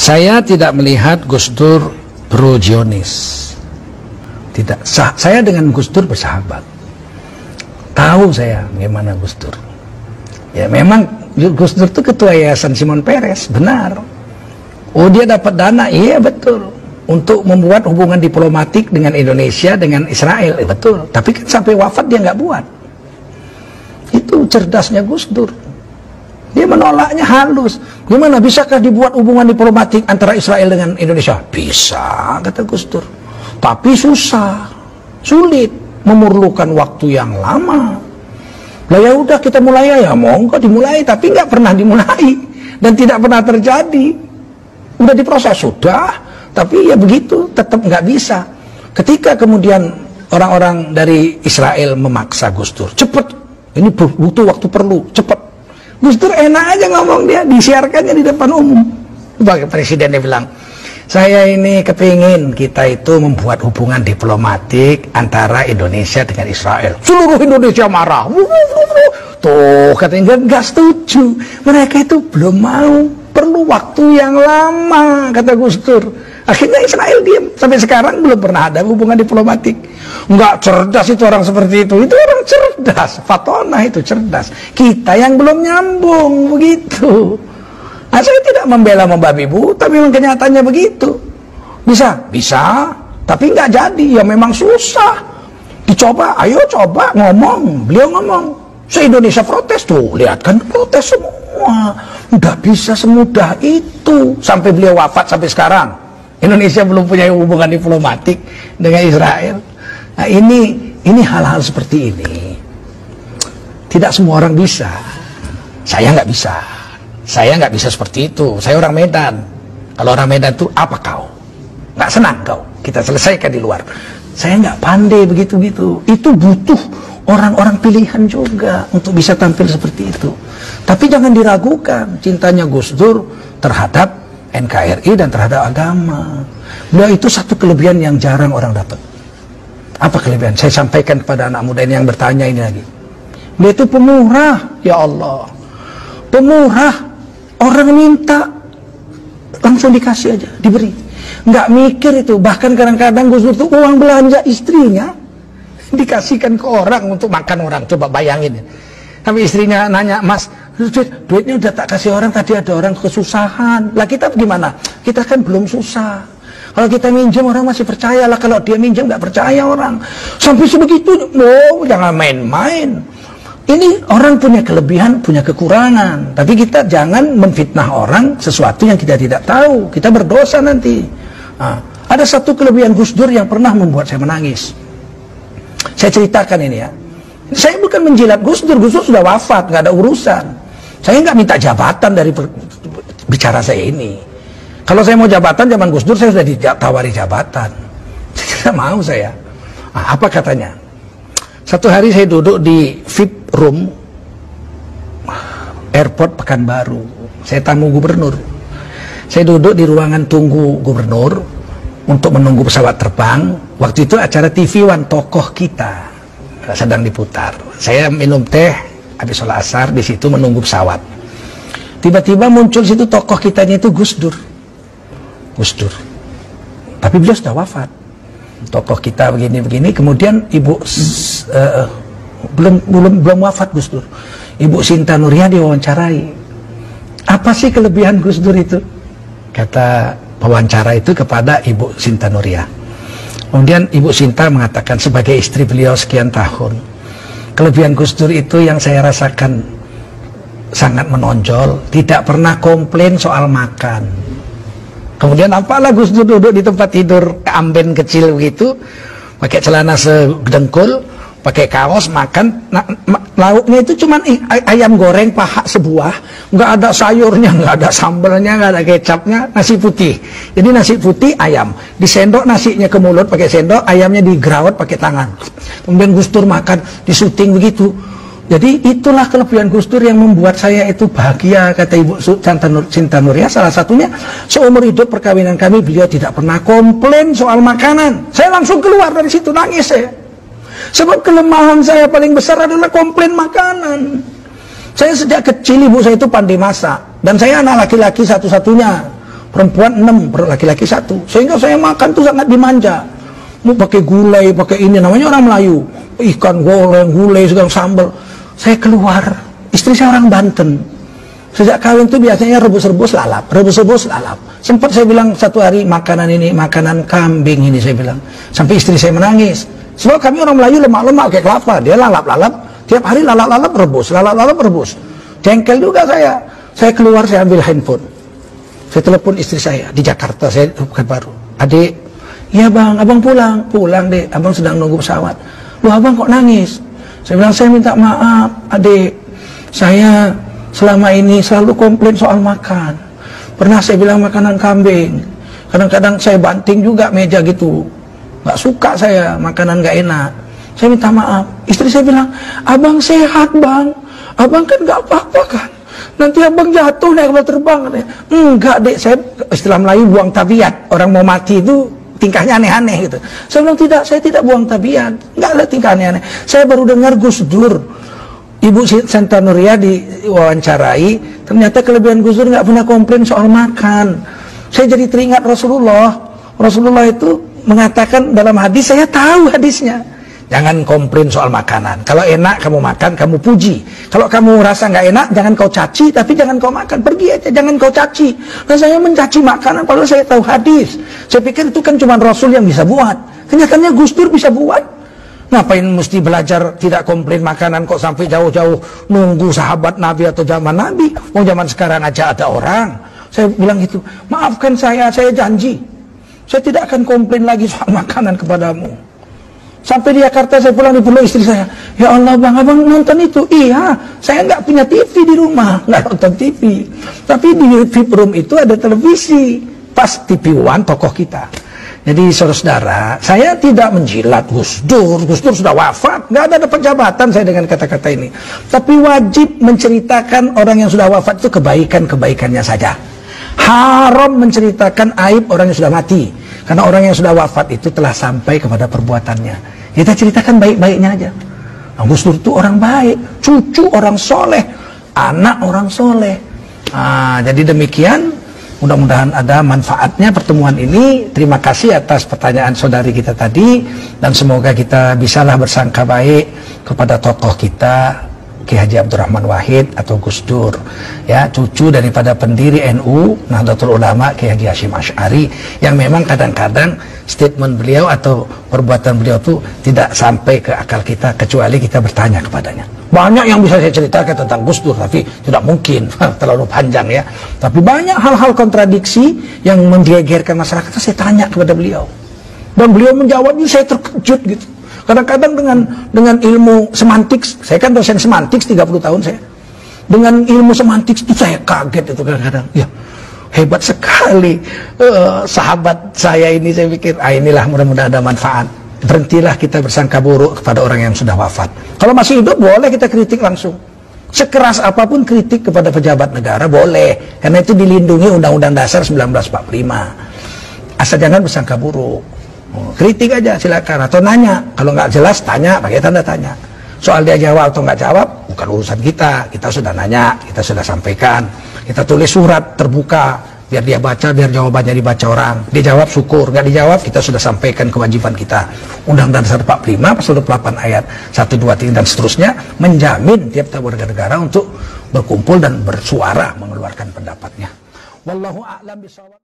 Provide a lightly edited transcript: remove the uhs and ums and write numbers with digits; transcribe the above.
Saya tidak melihat Gus Dur pro-Zionis. Tidak. Saya dengan Gus Dur bersahabat. Tahu saya bagaimana Gus Dur. Ya memang Gus Dur itu ketua Yayasan Shimon Peres, benar. Oh dia dapat dana, iya betul. Untuk membuat hubungan diplomatik dengan Indonesia, dengan Israel, betul. Tapi kan sampai wafat dia nggak buat. Itu cerdasnya Gus Dur. Dia menolaknya halus. Gimana bisakah dibuat hubungan diplomatik antara Israel dengan Indonesia? Bisa, kata Gus Dur. Tapi susah, sulit, memerlukan waktu yang lama. Lah ya udah kita mulai ya, monggo dimulai, tapi nggak pernah dimulai dan tidak pernah terjadi. Udah diproses sudah, tapi ya begitu, tetap nggak bisa. Ketika kemudian orang-orang dari Israel memaksa Gus Dur, cepet, ini butuh waktu perlu, cepet. Gus Dur enak aja ngomong, dia disiarkannya di depan umum. Sebagai presidennya bilang, saya ini kepingin kita itu membuat hubungan diplomatik antara Indonesia dengan Israel. Seluruh Indonesia marah. Tuh katanya nggak setuju. Mereka itu belum mau, perlu waktu yang lama, kata Gus Dur. Akhirnya Israel diam. Sampai sekarang belum pernah ada hubungan diplomatik. Nggak cerdas itu orang seperti itu. Itu orang cerdas. Fatonah itu cerdas. Kita yang belum nyambung begitu. Nah, saya tidak membela membabi bu, tapi memang kenyataannya begitu. Bisa? Bisa. Tapi nggak jadi. Ya memang susah. Dicoba. Ayo coba ngomong. Beliau ngomong. Se-Indonesia protes tuh. Lihat kan protes semua. Nggak bisa semudah itu. Sampai beliau wafat sampai sekarang. Indonesia belum punya hubungan diplomatik dengan Israel. Nah ini hal-hal seperti ini tidak semua orang bisa. Saya nggak bisa. Saya nggak bisa seperti itu. Saya orang Medan. Kalau orang Medan itu apa kau? Nggak senang kau? Kita selesaikan di luar. Saya nggak pandai begitu-gitu. Itu butuh orang-orang pilihan juga untuk bisa tampil seperti itu. Tapi jangan diragukan cintanya Gus Dur terhadap NKRI dan terhadap agama. Beliau itu satu kelebihan yang jarang orang dapat. Apa kelebihan? Saya sampaikan kepada anak muda ini yang bertanya ini lagi. Beliau itu pemurah, ya Allah. Pemurah. Orang minta langsung dikasih aja, diberi. Nggak mikir itu. Bahkan kadang-kadang Gus Dur itu uang belanja istrinya dikasihkan ke orang untuk makan orang. Coba bayangin. Tapi istrinya nanya, Mas, duitnya udah tak kasih orang, tadi ada orang kesusahan. Lah kita gimana? Kita kan belum susah. Kalau kita minjem orang masih percaya lah, kalau dia minjem nggak percaya orang. Sampai sebegitu, oh jangan main-main. Ini orang punya kelebihan, punya kekurangan. Tapi kita jangan memfitnah orang sesuatu yang kita tidak tahu. Kita berdosa nanti. Nah, ada satu kelebihan Gus Dur yang pernah membuat saya menangis. Saya ceritakan ini ya. Saya bukan menjilat Gus Dur sudah wafat, nggak ada urusan. Saya nggak minta jabatan dari bicara saya ini. Kalau saya mau jabatan zaman Gus Dur, saya sudah ditawari jabatan. Tidak mau saya. Nah, apa katanya? Satu hari saya duduk di VIP room airport Pekanbaru. Saya tamu gubernur. Saya duduk di ruangan tunggu gubernur untuk menunggu pesawat terbang. Waktu itu acara TV One tokoh kita sedang diputar. Saya minum teh habis sholat asar di situ menunggu pesawat. Tiba-tiba muncul situ tokoh kitanya itu Gus Dur. Gus Dur. Tapi beliau sudah wafat. Tokoh kita begini-begini. Kemudian ibu belum wafat Gus Dur. Ibu Sinta Nuria diwawancarai. Apa sih kelebihan Gus Dur itu? Kata pewawancara itu kepada Ibu Sinta Nuria. Kemudian Ibu Sinta mengatakan sebagai istri beliau sekian tahun, kelebihan Gus Dur itu yang saya rasakan sangat menonjol, tidak pernah komplain soal makan. Kemudian apalah Gus Dur duduk di tempat tidur amben kecil begitu, pakai celana sedengkul, pakai kaos, makan. Nah, lauknya itu cuma ayam goreng paha sebuah, nggak ada sayurnya, nggak ada sambalnya, nggak ada kecapnya, nasi putih. Jadi nasi putih ayam, disendok nasinya ke mulut pakai sendok, ayamnya digerawat pakai tangan. Kemudian Gus Dur makan, disuting begitu. Jadi itulah kelebihan Gus Dur yang membuat saya itu bahagia, kata Ibu Sinta Nuria. Salah satunya seumur hidup perkawinan kami beliau tidak pernah komplain soal makanan. Saya langsung keluar dari situ nangis saya. Sebab kelemahan saya paling besar adalah komplain makanan. Saya sejak kecil ibu saya itu pandai masak. Dan saya anak laki-laki satu-satunya. perempuan 6, laki-laki 1. Sehingga saya makan tuh sangat dimanja. Mau pakai gulai, pakai ini, namanya orang Melayu. Ikan goreng, gulai, segala sambal. Saya keluar, istri saya orang Banten. Sejak kawin tuh biasanya rebus-rebus lalap, rebus-rebus lalap. Sempat saya bilang satu hari makanan ini, makanan kambing ini saya bilang. Sampai istri saya menangis. Sebab kami orang Melayu lemak-lemak kayak kelapa. Dia lalap-lalap, tiap hari lalap-lalap rebus, lalap-lalap rebus. Jengkel juga saya. Saya keluar, saya ambil handphone. Saya telepon istri saya di Jakarta, saya bukan baru. Adik, iya bang, abang pulang. Pulang dek, abang sedang nunggu pesawat. Loh abang kok nangis? Saya bilang, saya minta maaf adik. Saya selama ini selalu komplain soal makan. Pernah saya bilang makanan kambing. Kadang-kadang saya banting juga meja gitu. Gak suka saya, makanan gak enak. Saya minta maaf. Istri saya bilang, abang sehat bang. Abang kan gak apa-apa kan. Nanti abang jatuh naik kapal terbang. Enggak dek, saya istilah Melayu buang tabiat. Orang mau mati itu tingkahnya aneh-aneh gitu. Saya bilang tidak, saya tidak buang tabiat. Enggak ada tingkah aneh-aneh. Saya baru dengar Gus Dur, Ibu Santa Nuria diwawancarai, ternyata kelebihan Gus Dur nggak pernah komplain soal makan. Saya jadi teringat Rasulullah. Rasulullah itu mengatakan dalam hadis, saya tahu hadisnya. Jangan komplain soal makanan. Kalau enak kamu makan, kamu puji. Kalau kamu rasa nggak enak, jangan kau caci, tapi jangan kau makan. Pergi aja, jangan kau caci. Nah saya mencaci makanan, padahal saya tahu hadis. Saya pikir itu kan cuma Rasul yang bisa buat. Kenyataannya Gus Dur bisa buat. Ngapain mesti belajar tidak komplain makanan kok sampai jauh-jauh nunggu sahabat Nabi atau zaman Nabi? Mau zaman sekarang aja ada orang. Saya bilang gitu, maafkan saya janji. Saya tidak akan komplain lagi soal makanan kepadamu. Sampai di Jakarta saya pulang, dipeluk istri saya. Ya Allah bang, abang nonton itu? Iya, saya nggak punya TV di rumah, nggak nonton TV. Tapi di VIP room itu ada televisi. Pas TV One tokoh kita. Jadi saudara-saudara, saya tidak menjilat Gus Dur. Gus Dur sudah wafat, nggak ada jabatan saya dengan kata-kata ini. Tapi wajib menceritakan orang yang sudah wafat itu kebaikan-kebaikannya saja. Haram menceritakan aib orang yang sudah mati. Karena orang yang sudah wafat itu telah sampai kepada perbuatannya. Kita ceritakan baik-baiknya aja. Nah, Gus Dur itu orang baik, cucu orang soleh, anak orang soleh. Nah, jadi demikian, mudah-mudahan ada manfaatnya pertemuan ini. Terima kasih atas pertanyaan saudari kita tadi. Dan semoga kita bisalah bersangka baik kepada tokoh kita, Ki Haji Abdurrahman Wahid atau Gus Dur, ya, cucu daripada pendiri NU Nahdlatul Ulama Ki Haji Hasyim Asy'ari, yang memang kadang-kadang statement beliau atau perbuatan beliau itu tidak sampai ke akal kita kecuali kita bertanya kepadanya. Banyak yang bisa saya ceritakan tentang Gus Dur, tapi tidak mungkin, terlalu panjang ya. Tapi banyak hal-hal kontradiksi yang menggegerkan masyarakat, saya tanya kepada beliau. Dan beliau menjawabnya, saya terkejut gitu. Kadang-kadang dengan ilmu semantik, saya kan dosen semantik 30 tahun saya. Dengan ilmu semantik itu saya kaget itu kadang-kadang. Ya, hebat sekali sahabat saya ini, saya pikir, inilah mudah-mudahan ada manfaat. Berhentilah kita bersangka buruk kepada orang yang sudah wafat. Kalau masih hidup boleh kita kritik langsung. Sekeras apapun kritik kepada pejabat negara boleh, karena itu dilindungi Undang-Undang Dasar 1945. Asal jangan bersangka buruk. Kritik aja silakan, atau nanya. Kalau nggak jelas tanya pakai tanda tanya. Soal dia jawab atau nggak jawab bukan urusan kita. Kita sudah nanya, kita sudah sampaikan. Kita tulis surat terbuka biar dia baca, biar jawabannya dibaca orang. Dia jawab syukur, nggak dijawab kita sudah sampaikan kewajiban kita. Undang-Undang Dasar 45 pasal 28 ayat 1, 2, 3 dan seterusnya menjamin tiap warga negara untuk berkumpul dan bersuara mengeluarkan pendapatnya. Wallahu a'lam bishawab.